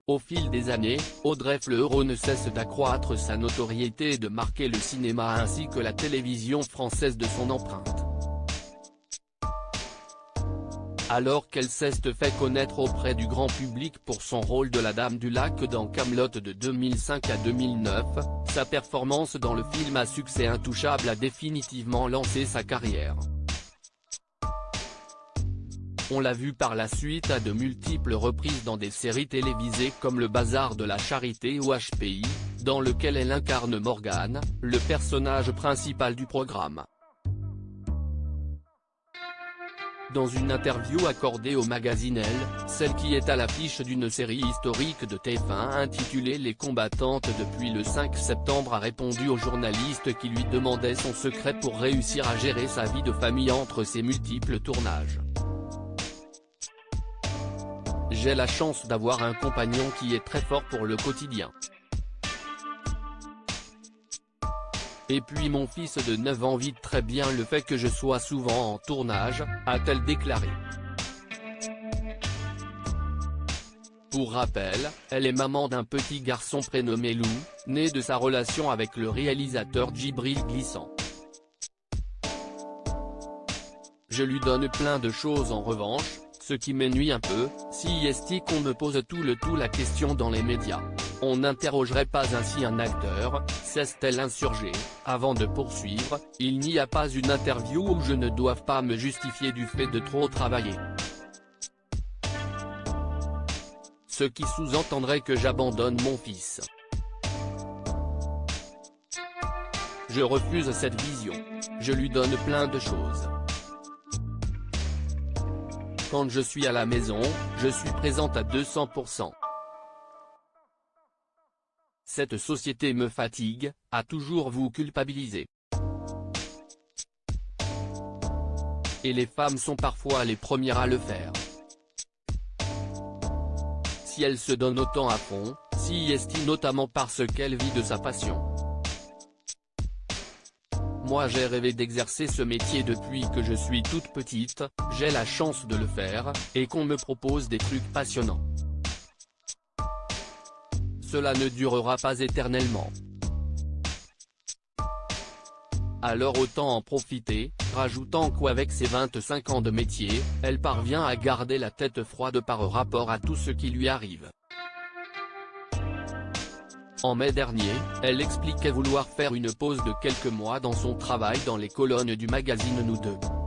Au fil des années, Audrey Fleurot ne cesse d'accroître sa notoriété et de marquer le cinéma ainsi que la télévision française de son empreinte. Alors qu'elle s'est fait connaître auprès du grand public pour son rôle de la Dame du Lac dans Kaamelott de 2005 à 2009, sa performance dans le film à succès intouchable a définitivement lancé sa carrière. On l'a vu par la suite à de multiples reprises dans des séries télévisées comme Le Bazar de la Charité ou HPI, dans lequel elle incarne Morgane, le personnage principal du programme. Dans une interview accordée au magazine Elle, celle qui est à l'affiche d'une série historique de TF1 intitulée Les combattantes depuis le 5 septembre a répondu aux journalistes qui lui demandaient son secret pour réussir à gérer sa vie de famille entre ses multiples tournages. J'ai la chance d'avoir un compagnon qui est très fort pour le quotidien. Et puis mon fils de 9 ans vit très bien le fait que je sois souvent en tournage, a-t-elle déclaré. Pour rappel, elle est maman d'un petit garçon prénommé Lou, né de sa relation avec le réalisateur Djibril Glissant. Je lui donne plein de choses en revanche, ce qui m'ennuie un peu, si est-ce qu'on me pose tout la question dans les médias. On n'interrogerait pas ainsi un acteur, s'est-elle insurgée, avant de poursuivre, il n'y a pas une interview où je ne doive pas me justifier du fait de trop travailler. Ce qui sous-entendrait que j'abandonne mon fils. Je refuse cette vision. Je lui donne plein de choses. Quand je suis à la maison, je suis présente à 200%. Cette société me fatigue, à toujours vous culpabiliser. Et les femmes sont parfois les premières à le faire. Si elle se donne autant à fond, si est-il notamment parce qu'elle vit de sa passion. Moi j'ai rêvé d'exercer ce métier depuis que je suis toute petite, j'ai la chance de le faire, et qu'on me propose des trucs passionnants. Cela ne durera pas éternellement. Alors autant en profiter, rajoutant qu'avec ses 25 ans de métier, elle parvient à garder la tête froide par rapport à tout ce qui lui arrive. En mai dernier, elle expliquait vouloir faire une pause de quelques mois dans son travail dans les colonnes du magazine Nous Deux.